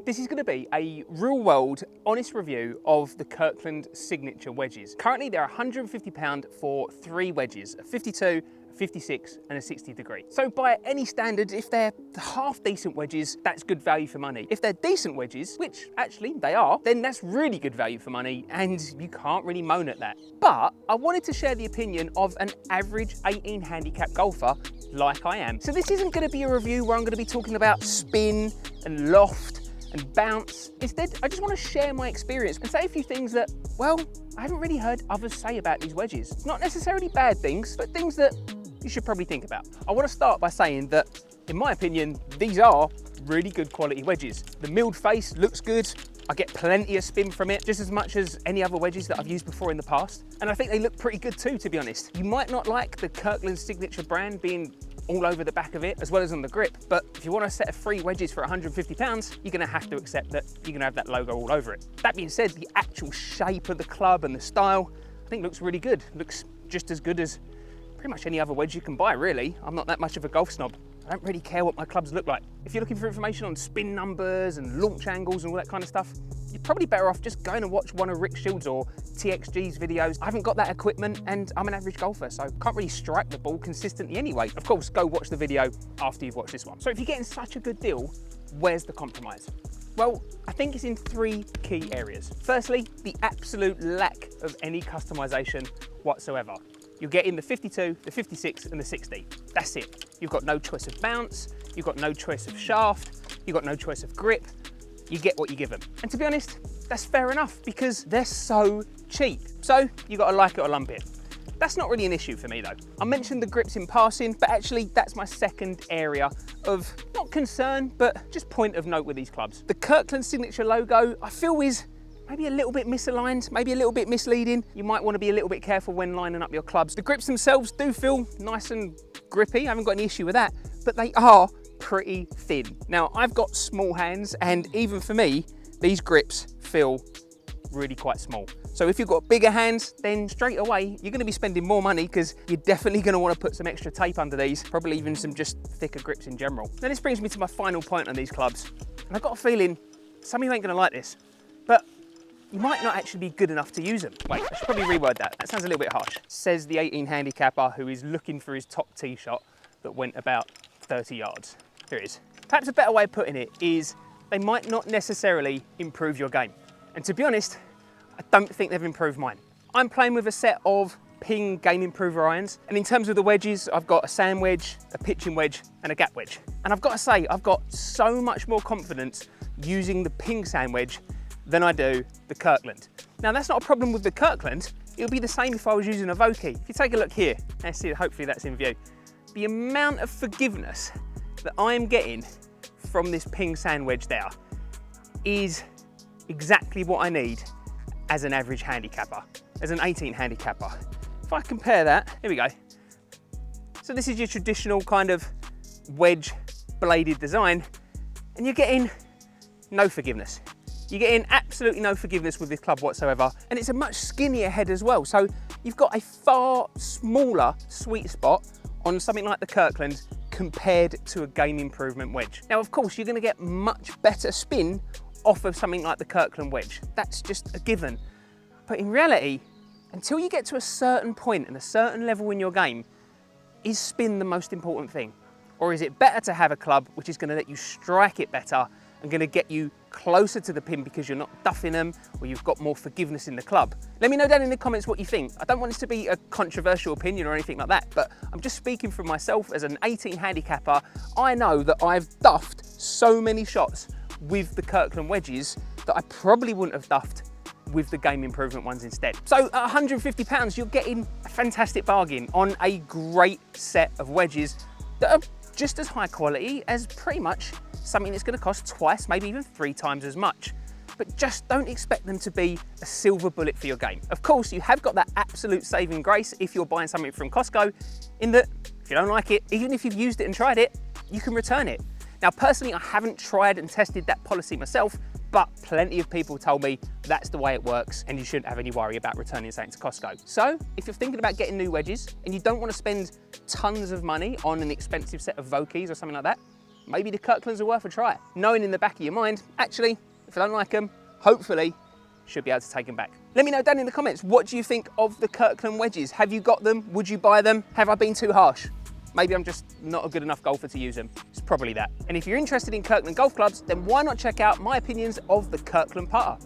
This is going to be a real-world, honest review of the Kirkland signature wedges. Currently, they're £150 for 3 wedges, a 52, a 56 and a 60 degree. So by any standard, if they're half decent wedges, that's good value for money. If they're decent wedges, which actually they are, then that's really good value for money and you can't really moan at that. But I wanted to share the opinion of an average 18 handicap golfer like I am. So this isn't going to be a review where I'm going to be talking about spin and loft and bounce. Instead, I just want to share my experience and say a few things that, well, I haven't really heard others say about these wedges. Not necessarily bad things, but things that you should probably think about. I want to start by saying that, in my opinion, these are really good quality wedges. The milled face looks good. I get plenty of spin from it, just as much as any other wedges that I've used before in the past. And I think they look pretty good too, to be honest. You might not like the Kirkland signature brand being all over the back of it, as well as on the grip, but if you want a set of 3 wedges for £150, you're gonna have to accept that you're gonna have that logo all over it. That being said, the actual shape of the club and the style, I think looks really good. Looks just as good as pretty much any other wedge you can buy, really. I'm not that much of a golf snob. I don't really care what my clubs look like. If you're looking for information on spin numbers and launch angles and all that kind of stuff, you're probably better off just going and watch one of Rick Shields or TXG's videos. I haven't got that equipment and I'm an average golfer, so can't really strike the ball consistently anyway. Of course, go watch the video after you've watched this one. So if you're getting such a good deal, where's the compromise? Well, I think it's in 3 key areas. Firstly, the absolute lack of any customization whatsoever. You're getting the 52, the 56 and the 60. That's it. You've got no choice of bounce, you've got no choice of shaft, you've got no choice of grip. You get what you give them. And to be honest, that's fair enough because they're so cheap. So you gotta like it or lump it. That's not really an issue for me though. I mentioned the grips in passing, but actually that's my second area of not concern, but just point of note with these clubs. The Kirkland signature logo, I feel is maybe a little bit misaligned, maybe a little bit misleading. You might want to be a little bit careful when lining up your clubs. The grips themselves do feel nice and grippy. I haven't got any issue with that, but they are pretty thin. Now, I've got small hands and even for me, these grips feel really quite small. So if you've got bigger hands, then straight away, you're gonna be spending more money because you're definitely gonna wanna put some extra tape under these, probably even some just thicker grips in general. Now this brings me to my final point on these clubs. And I've got a feeling some of you ain't gonna like this, but you might not actually be good enough to use them. Wait, I should probably reword that. That sounds a little bit harsh. Says the 18 handicapper who is looking for his top tee shot that went about 30 yards. Here it is. Perhaps a better way of putting it is they might not necessarily improve your game. And to be honest, I don't think they've improved mine. I'm playing with a set of Ping Game Improver irons. And in terms of the wedges, I've got a sand wedge, a pitching wedge, and a gap wedge. And I've got to say, I've got so much more confidence using the Ping sand wedge than I do the Kirkland. Now that's not a problem with the Kirkland. It'll be the same if I was using a Vokey. If you take a look here, let's see, hopefully that's in view. The amount of forgiveness that I'm getting from this Ping sand wedge there is exactly what I need as an average handicapper, as an 18 handicapper. If I compare that, here we go. So this is your traditional kind of wedge bladed design, and you're getting no forgiveness. You're getting absolutely no forgiveness with this club whatsoever, and it's a much skinnier head as well. So you've got a far smaller sweet spot on something like the Kirkland compared to a game improvement wedge. Now, of course, you're gonna get much better spin off of something like the Kirkland wedge. That's just a given. But in reality, until you get to a certain point and a certain level in your game, is spin the most important thing? Or is it better to have a club which is gonna let you strike it better and gonna get you closer to the pin because you're not duffing them or you've got more forgiveness in the club? Let me know down in the comments what you think. I don't want this to be a controversial opinion or anything like that, but I'm just speaking for myself as an 18 handicapper. I know that I've duffed so many shots with the Kirkland wedges that I probably wouldn't have duffed with the game improvement ones instead. So at £150, you're getting a fantastic bargain on a great set of wedges that are just as high quality as pretty much something that's going to cost twice, maybe even 3 times as much. But just don't expect them to be a silver bullet for your game. Of course, you have got that absolute saving grace if you're buying something from Costco, in that if you don't like it, even if you've used it and tried it, you can return it. Now, personally, I haven't tried and tested that policy myself, but plenty of people told me that's the way it works and you shouldn't have any worry about returning something to Costco. So if you're thinking about getting new wedges and you don't want to spend tons of money on an expensive set of Vokeys or something like that, maybe the Kirklands are worth a try. Knowing in the back of your mind, actually, if I don't like them, hopefully, should be able to take them back. Let me know down in the comments, what do you think of the Kirkland wedges? Have you got them? Would you buy them? Have I been too harsh? Maybe I'm just not a good enough golfer to use them. It's probably that. And if you're interested in Kirkland golf clubs, then why not check out my opinions of the Kirkland putter?